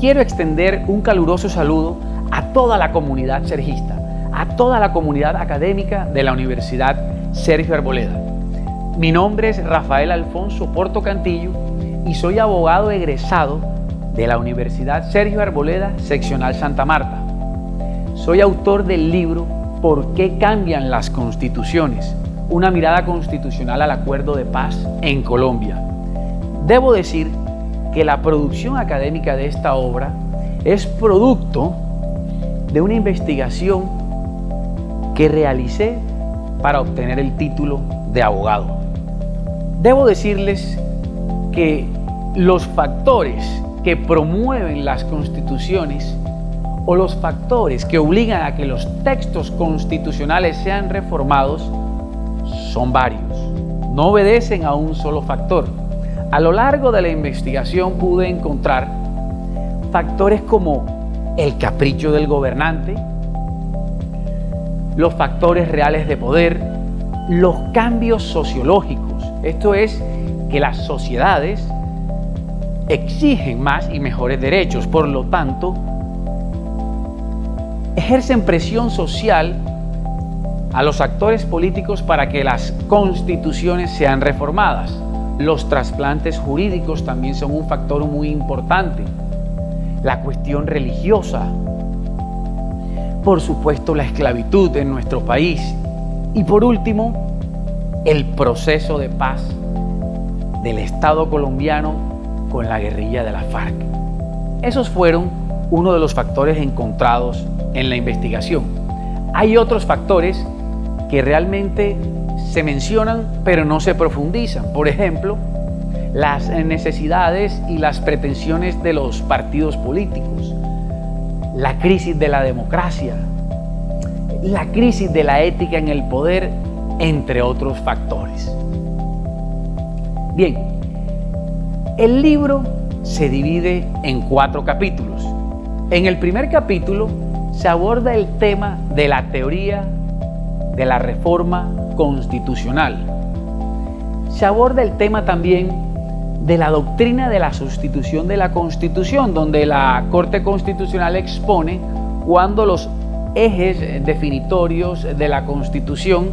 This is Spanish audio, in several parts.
quiero extender un caluroso saludo a toda la comunidad sergista, a toda la comunidad académica de la Universidad Sergio Arboleda. Mi nombre es Rafael Alfonso Porto Cantillo y soy abogado egresado de la Universidad Sergio Arboleda, seccional Santa Marta. Soy autor del libro ¿Por qué cambian las constituciones? Una mirada constitucional al acuerdo de paz en Colombia. Debo decir que la producción académica de esta obra es producto de una investigación que realicé para obtener el título de abogado. Debo decirles que los factores que promueven las constituciones o los factores que obligan a que los textos constitucionales sean reformados son varios, no obedecen a un solo factor. A lo largo de la investigación pude encontrar factores como el capricho del gobernante, los factores reales de poder, los cambios sociológicos, esto es, que las sociedades exigen más y mejores derechos, por lo tanto, ejercen presión social a los actores políticos para que las constituciones sean reformadas. Los trasplantes jurídicos también son un factor muy importante. La cuestión religiosa, por supuesto la esclavitud en nuestro país y por último, el proceso de paz del Estado colombiano con la guerrilla de la FARC. Esos fueron uno de los factores encontrados en la investigación. Hay otros factores que realmente se mencionan pero no se profundizan. Por ejemplo, las necesidades y las pretensiones de los partidos políticos, la crisis de la democracia, la crisis de la ética en el poder, entre otros factores. Bien, el libro se divide en 4 capítulos. En el primer capítulo se aborda el tema de la teoría de la reforma constitucional. Se aborda el tema también de la doctrina de la sustitución de la Constitución, donde la Corte Constitucional expone cuando los ejes definitorios de la Constitución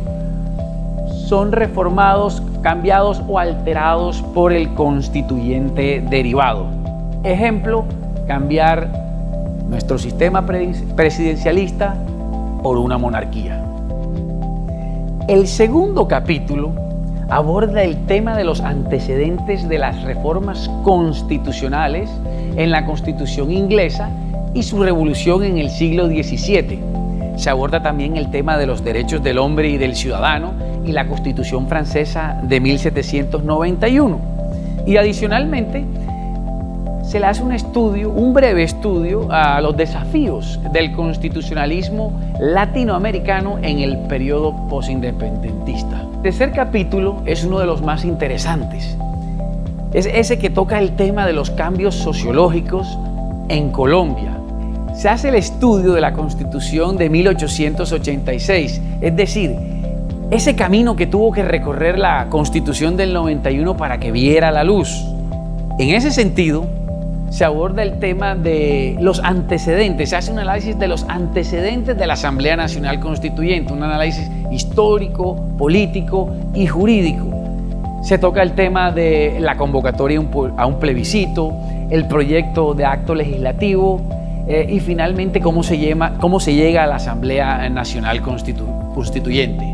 son reformados, cambiados o alterados por el constituyente derivado. Ejemplo, cambiar nuestro sistema presidencialista por una monarquía. El segundo capítulo aborda el tema de los antecedentes de las reformas constitucionales en la Constitución inglesa y su revolución en el siglo XVII. Se aborda también el tema de los derechos del hombre y del ciudadano y la Constitución francesa de 1791. Y adicionalmente, se le hace un breve estudio a los desafíos del constitucionalismo latinoamericano en el periodo postindependentista. El tercer capítulo es uno de los más interesantes. Es ese que toca el tema de los cambios sociológicos en Colombia. Se hace el estudio de la Constitución de 1886, es decir, ese camino que tuvo que recorrer la Constitución del 91 para que viera la luz. En ese sentido, se aborda el tema de los antecedentes, se hace un análisis de los antecedentes de la Asamblea Nacional Constituyente, un análisis histórico, político y jurídico. Se toca el tema de la convocatoria a un plebiscito, el proyecto de acto legislativo y finalmente cómo se llega a la Asamblea Nacional Constituyente.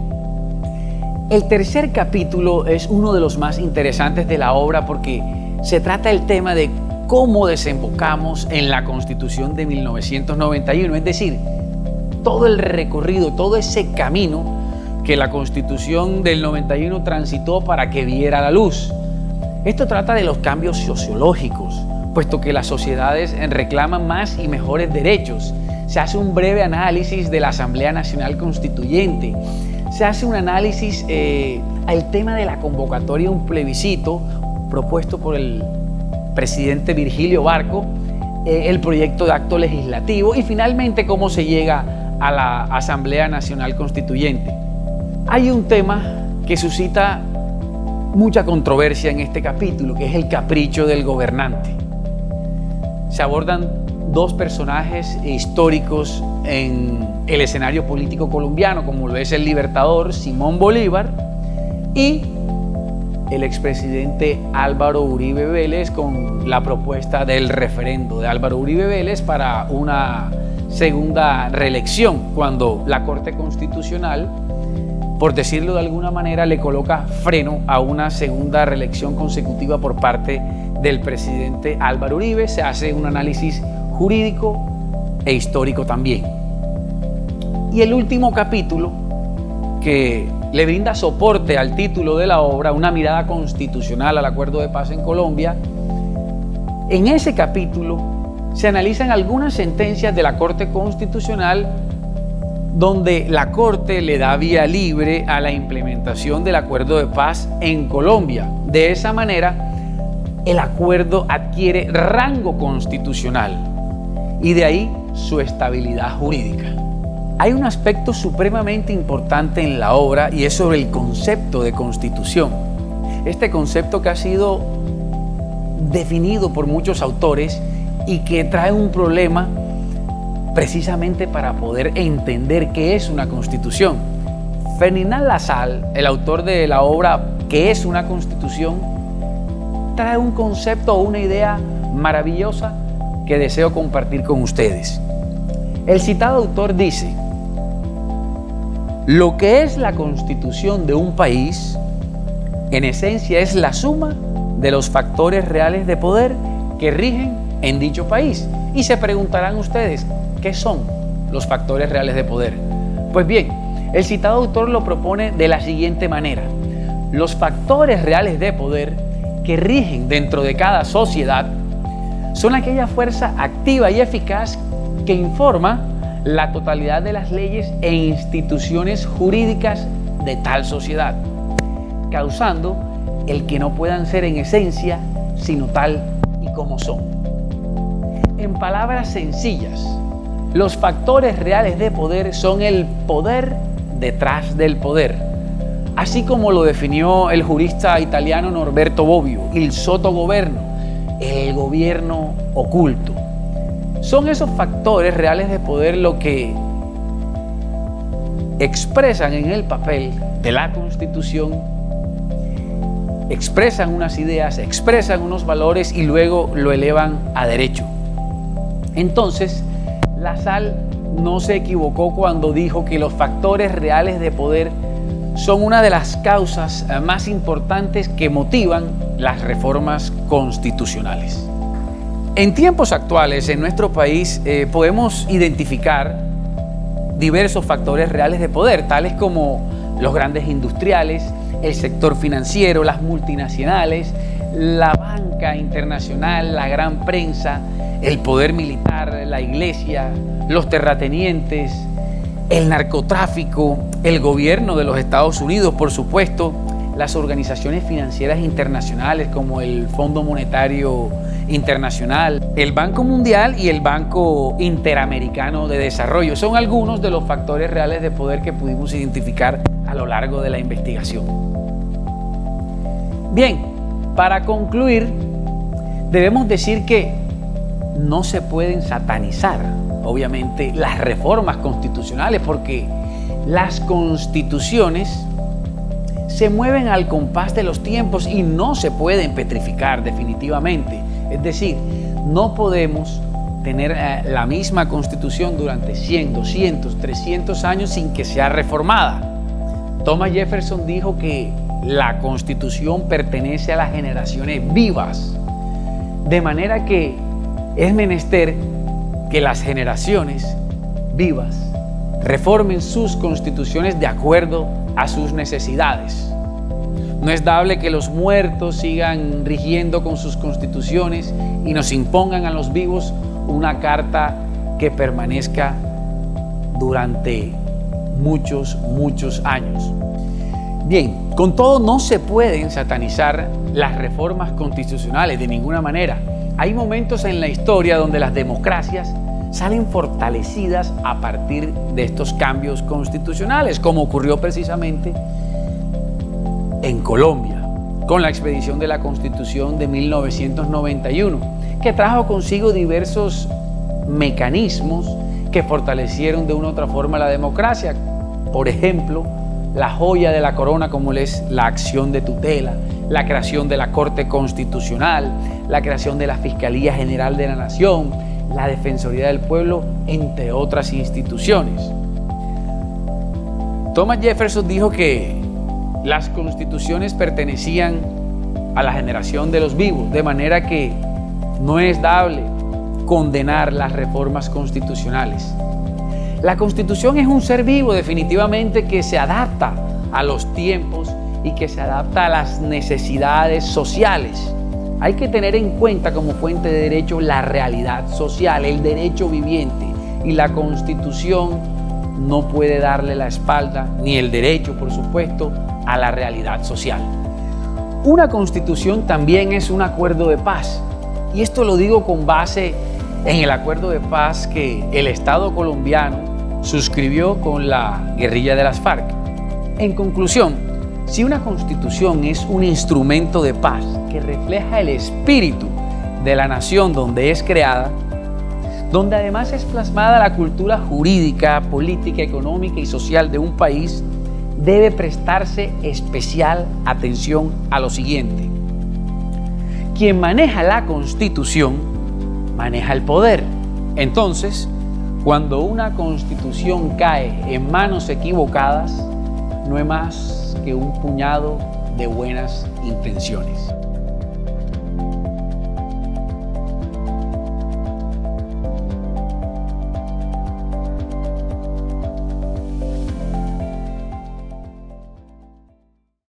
El tercer capítulo es uno de los más interesantes de la obra porque se trata el tema de cómo desembocamos en la Constitución de 1991, es decir, todo el recorrido, todo ese camino que la Constitución del 91 transitó para que viera la luz. Esto trata de los cambios sociológicos, puesto que las sociedades reclaman más y mejores derechos. Se hace un breve análisis de la Asamblea Nacional Constituyente, se hace un análisis al tema de la convocatoria a un plebiscito propuesto por el presidente Virgilio Barco, el proyecto de acto legislativo y finalmente cómo se llega a la Asamblea Nacional Constituyente. Hay un tema que suscita mucha controversia en este capítulo, que es el capricho del gobernante. Se abordan dos personajes históricos en el escenario político colombiano, como lo es el libertador Simón Bolívar y el expresidente Álvaro Uribe Vélez, con la propuesta del referendo de Álvaro Uribe Vélez para una segunda reelección, cuando la Corte Constitucional, por decirlo de alguna manera, le coloca freno a una segunda reelección consecutiva por parte del presidente Álvaro Uribe. Se hace un análisis jurídico e histórico también. Y el último capítulo, que le brinda soporte al título de la obra, Una mirada constitucional al acuerdo de paz en Colombia, en ese capítulo se analizan algunas sentencias de la Corte Constitucional donde la Corte le da vía libre a la implementación del acuerdo de paz en Colombia. De esa manera, el acuerdo adquiere rango constitucional y de ahí su estabilidad jurídica. Hay un aspecto supremamente importante en la obra y es sobre el concepto de constitución. Este concepto que ha sido definido por muchos autores y que trae un problema precisamente para poder entender qué es una constitución. Ferdinand Lassalle, el autor de la obra ¿Qué es una constitución?, trae un concepto o una idea maravillosa que deseo compartir con ustedes. El citado autor dice: lo que es la constitución de un país, en esencia, es la suma de los factores reales de poder que rigen en dicho país. Y se preguntarán ustedes, ¿qué son los factores reales de poder? Pues bien, el citado autor lo propone de la siguiente manera: los factores reales de poder que rigen dentro de cada sociedad son aquella fuerza activa y eficaz que informa la totalidad de las leyes e instituciones jurídicas de tal sociedad, causando el que no puedan ser en esencia sino tal y como son. En palabras sencillas, los factores reales de poder son el poder detrás del poder, así como lo definió el jurista italiano Norberto Bobbio, il sottogoverno, el gobierno oculto. Son esos factores reales de poder lo que expresan en el papel de la Constitución, expresan unas ideas, expresan unos valores y luego lo elevan a derecho. Entonces, Lassalle no se equivocó cuando dijo que los factores reales de poder son una de las causas más importantes que motivan las reformas constitucionales. En tiempos actuales, en nuestro país, podemos identificar diversos factores reales de poder, tales como los grandes industriales, el sector financiero, las multinacionales, la banca internacional, la gran prensa, el poder militar, la iglesia, los terratenientes, el narcotráfico, el gobierno de los Estados Unidos, por supuesto, las organizaciones financieras internacionales como el Fondo Monetario Internacional, el Banco Mundial y el Banco Interamericano de Desarrollo. Son algunos de los factores reales de poder que pudimos identificar a lo largo de la investigación. Bien, para concluir, debemos decir que no se pueden satanizar, obviamente, las reformas constitucionales, porque las constituciones se mueven al compás de los tiempos y no se pueden petrificar definitivamente. Es decir, no podemos tener la misma constitución durante 100, 200, 300 años sin que sea reformada. Thomas Jefferson dijo que la constitución pertenece a las generaciones vivas, de manera que es menester que las generaciones vivas reformen sus constituciones de acuerdo a sus necesidades. No es dable que los muertos sigan rigiendo con sus constituciones y nos impongan a los vivos una carta que permanezca durante muchos años. Bien, con todo, no se pueden satanizar las reformas constitucionales de ninguna manera. Hay momentos en la historia donde las democracias salen fortalecidas a partir de estos cambios constitucionales, como ocurrió precisamente en Colombia, con la expedición de la Constitución de 1991, que trajo consigo diversos mecanismos que fortalecieron de una u otra forma la democracia. Por ejemplo, la joya de la corona como es la acción de tutela, la creación de la Corte Constitucional, la creación de la Fiscalía General de la Nación, la Defensoría del Pueblo, entre otras instituciones. Thomas Jefferson dijo que las constituciones pertenecían a la generación de los vivos, de manera que no es dable condenar las reformas constitucionales. La Constitución es un ser vivo definitivamente que se adapta a los tiempos y que se adapta a las necesidades sociales. Hay que tener en cuenta como fuente de derecho la realidad social, el derecho viviente, y la Constitución no puede darle la espalda, ni el derecho, por supuesto, a la realidad social. Una Constitución también es un acuerdo de paz, y esto lo digo con base en el acuerdo de paz que el Estado colombiano suscribió con la guerrilla de las FARC. En conclusión, si una Constitución es un instrumento de paz que refleja el espíritu de la nación donde es creada, donde además es plasmada la cultura jurídica, política, económica y social de un país, debe prestarse especial atención a lo siguiente. Quien maneja la Constitución, maneja el poder. Entonces, cuando una Constitución cae en manos equivocadas, no es más que un puñado de buenas intenciones.